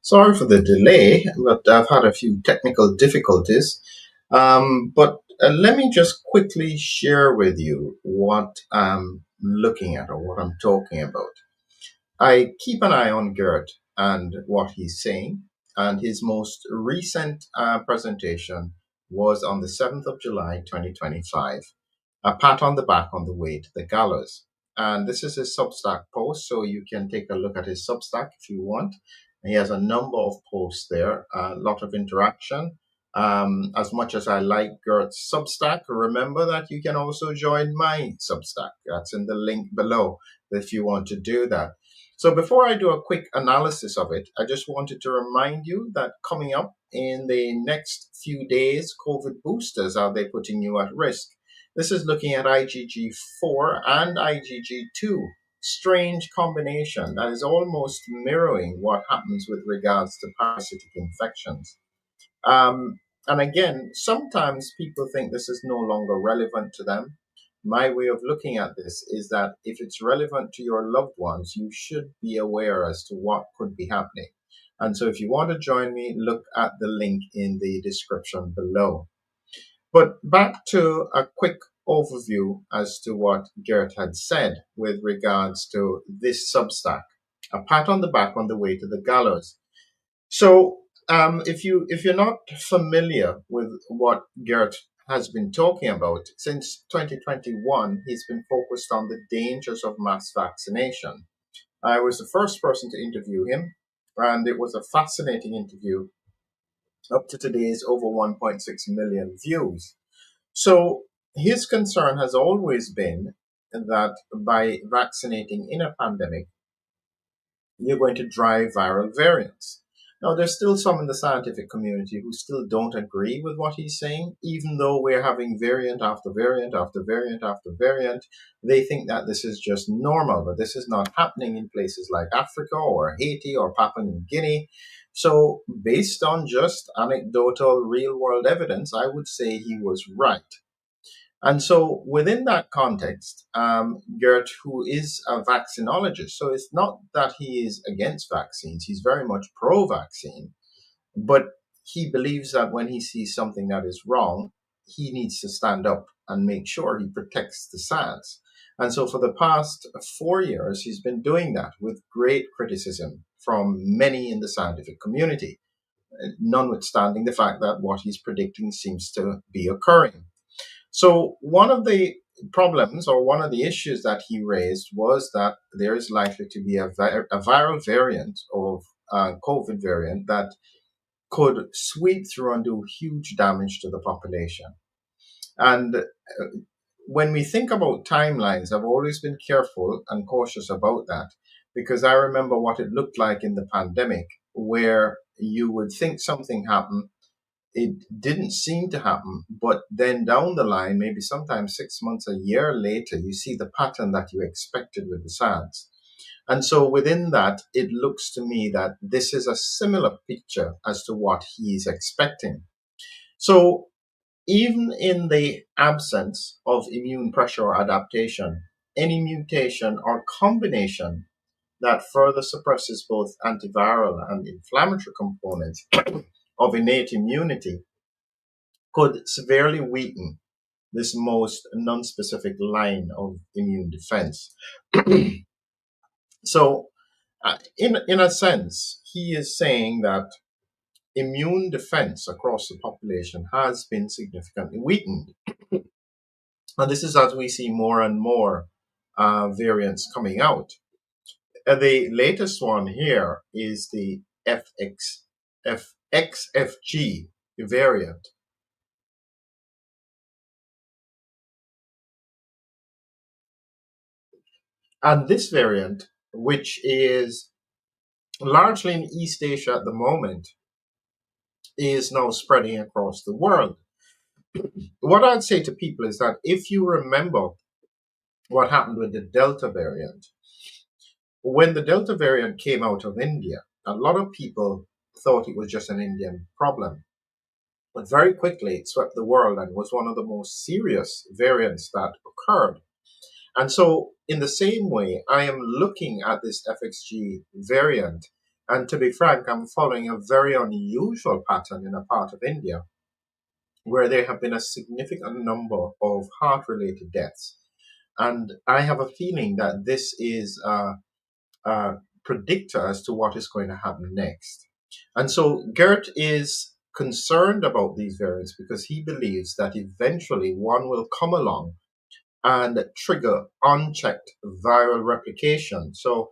Sorry for the delay, but I've had a few technical difficulties. But let me just quickly share with you what I'm looking at or what I'm talking about. I keep an eye on Gert and what he's saying, and his most recent presentation was on the 7th of July 2025. A pat on the back on the way to the gallows. And this is his Substack post, so you can take a look at his Substack if you want. He has a number of posts there, a lot of interaction. As much as I like Gert's Substack, remember that you can also join my Substack. That's in the link below if you want to do that. So before I do a quick analysis of it, I just wanted to remind you that coming up in the next few days, COVID boosters, are they putting you at risk? This is looking at IgG4 and IgG2. Strange combination that is almost mirroring what happens with regards to parasitic infections. And again, sometimes people think this is no longer relevant to them. My way of looking at this is that if it's relevant to your loved ones, you should be aware as to what could be happening. And so if you want to join me, look at the link in the description below. But back to a quick overview as to what Geert had said with regards to this Substack. A pat on the back on the way to the gallows. So, if you're not familiar with what Geert has been talking about since 2021, he's been focused on the dangers of mass vaccination. I was the first person to interview him, and it was a fascinating interview. Up to today's over 1.6 million views. So his concern has always been that by vaccinating in a pandemic, you're going to drive viral variants. Now, there's still some in the scientific community who still don't agree with what he's saying, even though we're having variant after variant after variant after variant. They think that this is just normal, but this is not happening in places like Africa or Haiti or Papua New Guinea. So, based on just anecdotal real world evidence, I would say he was right. And so, within that context, Gert, who is a vaccinologist, so it's not that he is against vaccines, he's very much pro vaccine, but he believes that when he sees something that is wrong, he needs to stand up and make sure he protects the science. And so, for the past 4 years, he's been doing that with great criticism from many in the scientific community, notwithstanding the fact that what he's predicting seems to be occurring. So one of the problems or one of the issues that he raised was that there is likely to be a viral variant of COVID variant that could sweep through and do huge damage to the population. And when we think about timelines, I've always been careful and cautious about that because I remember what it looked like in the pandemic, where you would think something happened, it didn't seem to happen. But then down the line, maybe sometimes 6 months, a year later, you see the pattern that you expected with the SARS. And so within that, it looks to me that this is a similar picture as to what he's expecting. So even in the absence of immune pressure or adaptation, any mutation or combination that further suppresses both antiviral and inflammatory components of innate immunity could severely weaken this most non-specific line of immune defense. So, in a sense, he is saying that immune defense across the population has been significantly weakened. And this is as we see more and more variants coming out. The latest one here is the XFG variant. And this variant, which is largely in East Asia at the moment, is now spreading across the world. What I'd say to people is that if you remember what happened with the Delta variant, when the Delta variant came out of India, a lot of people thought it was just an Indian problem. But very quickly it swept the world and was one of the most serious variants that occurred. And so, in the same way, I am looking at this FXG variant And to be frank, I'm following a very unusual pattern in a part of India where there have been a significant number of heart related deaths. And I have a feeling that this is a predictor as to what is going to happen next. And so Gert is concerned about these variants because he believes that eventually one will come along and trigger unchecked viral replication. So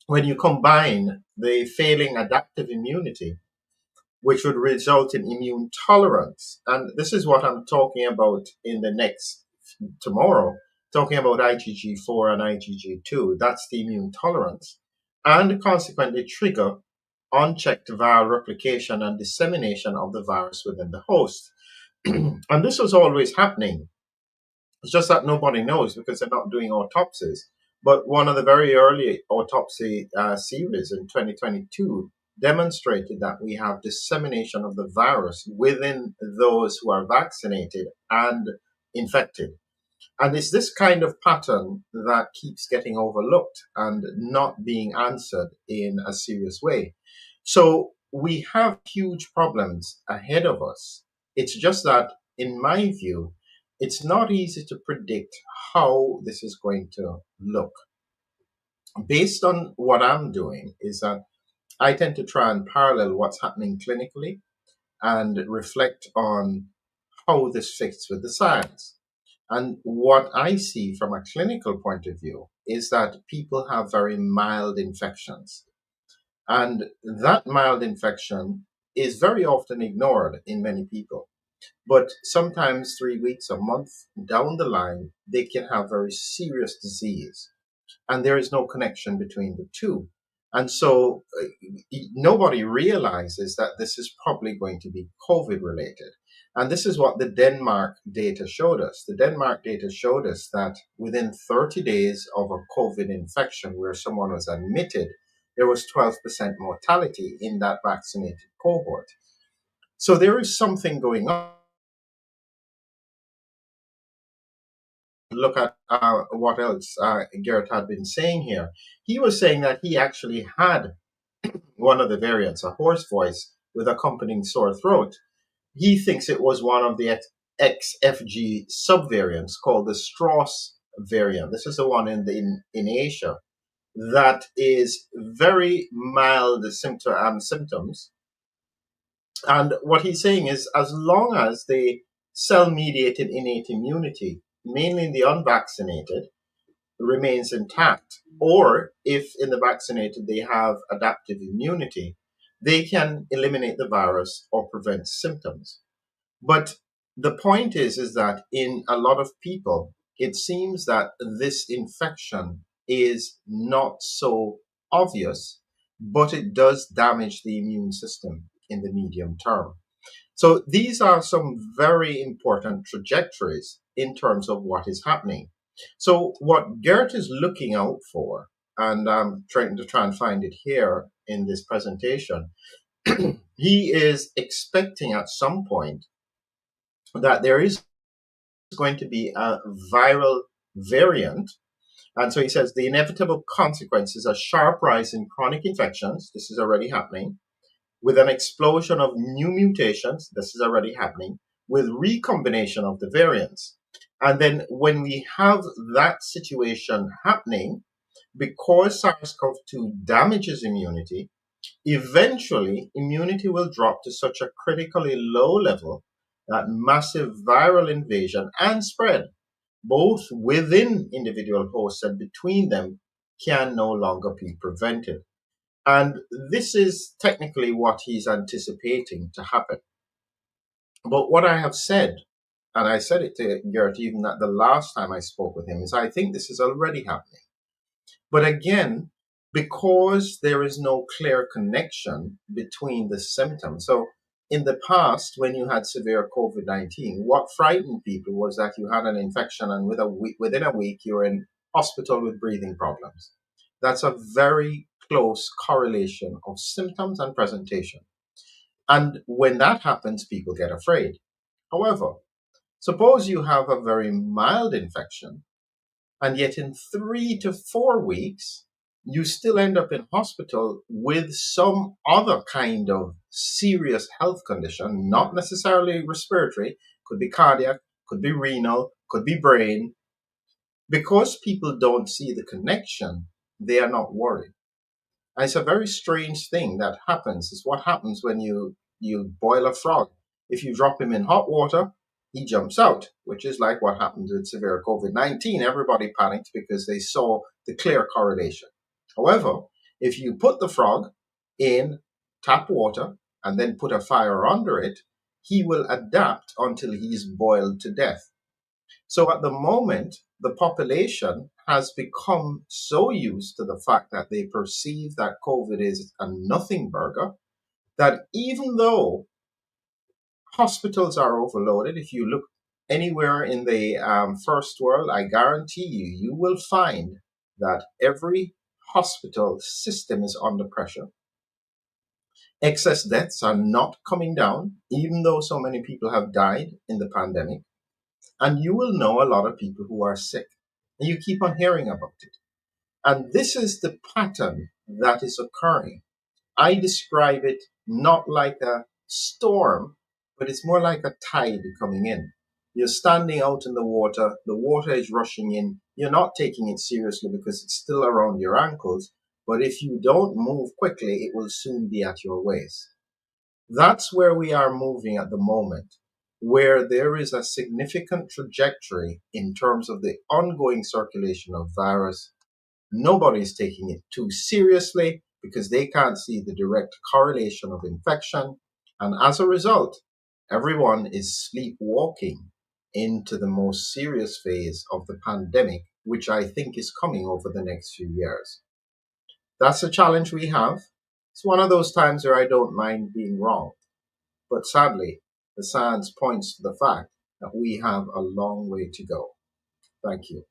when you combine the failing adaptive immunity, which would result in immune tolerance, and this is what I'm talking about in the next tomorrow, talking about IgG4 and IgG2, that's the immune tolerance, and consequently trigger unchecked viral replication and dissemination of the virus within the host. And this was always happening. It's just that nobody knows because they're not doing autopsies. But one of the very early autopsy series in 2022 demonstrated that we have dissemination of the virus within those who are vaccinated and infected. And it's this kind of pattern that keeps getting overlooked and not being answered in a serious way. So we have huge problems ahead of us. It's just that, in my view, it's not easy to predict how this is going to look. Based on what I'm doing, is that I tend to try and parallel what's happening clinically and reflect on how this fits with the science. And what I see from a clinical point of view is that people have very mild infections. And that mild infection is very often ignored in many people. But sometimes 3 weeks, a month down the line, they can have very serious disease. And there is no connection between the two. And so nobody realizes that this is probably going to be COVID related. And this is what the Denmark data showed us. The Denmark data showed us that within 30 days of a COVID infection where someone was admitted, there was 12% mortality in that vaccinated cohort. So there is something going on. Look at what else Garrett had been saying here. He was saying that he actually had one of the variants, a hoarse voice with accompanying sore throat. He thinks it was one of the XFG subvariants called the Strauss variant. This is the one in Asia that is very mild symptoms. And what he's saying is, as long as the cell mediated innate immunity, mainly in the unvaccinated, remains intact, or if in the vaccinated they have adaptive immunity, they can eliminate the virus or prevent symptoms. But the point is that in a lot of people, it seems that this infection is not so obvious, but it does damage the immune system in the medium term. So these are some very important trajectories in terms of what is happening. So what Gert is looking out for, and I'm trying to try and find it here in this presentation, he is expecting at some point that there is going to be a viral variant. And so he says the inevitable consequence is a sharp rise in chronic infections. This is already happening. With an explosion of new mutations, this is already happening, with recombination of the variants. And then when we have that situation happening, because SARS-CoV-2 damages immunity, eventually immunity will drop to such a critically low level that massive viral invasion and spread, both within individual hosts and between them, can no longer be prevented. And this is technically what he's anticipating to happen. But what I have said, and I said it to Garrett even at the last time I spoke with him, is I think this is already happening. But again, because there is no clear connection between the symptoms. So in the past, when you had severe COVID-19, what frightened people was that you had an infection and within a week you were in hospital with breathing problems. That's a very close correlation of symptoms and presentation. And when that happens, people get afraid. However, suppose you have a very mild infection, and yet in 3 to 4 weeks, you still end up in hospital with some other kind of serious health condition, not necessarily respiratory, could be cardiac, could be renal, could be brain. Because people don't see the connection, they are not worried. And it's a very strange thing that happens. It's what happens when you boil a frog. If you drop him in hot water, he jumps out, which is like what happened with severe COVID-19. Everybody panicked because they saw the clear correlation. However, if you put the frog in tap water and then put a fire under it, he will adapt until he's boiled to death. So at the moment, the population has become so used to the fact that they perceive that COVID is a nothing burger that even though hospitals are overloaded, if you look anywhere in the first world, I guarantee you will find that every hospital system is under pressure. Excess deaths are not coming down, even though so many people have died in the pandemic. And you will know a lot of people who are sick. And you keep on hearing about it. And this is the pattern that is occurring. I describe it not like a storm, but it's more like a tide coming in. You're standing out in the water is rushing in, you're not taking it seriously because it's still around your ankles, but if you don't move quickly, it will soon be at your waist. That's where we are moving at the moment, where there is a significant trajectory in terms of the ongoing circulation of virus. Nobody's taking it too seriously because they can't see the direct correlation of infection. And as a result, everyone is sleepwalking into the most serious phase of the pandemic, which I think is coming over the next few years. That's a challenge we have. It's one of those times where I don't mind being wrong. But sadly, the science points to the fact that we have a long way to go. Thank you.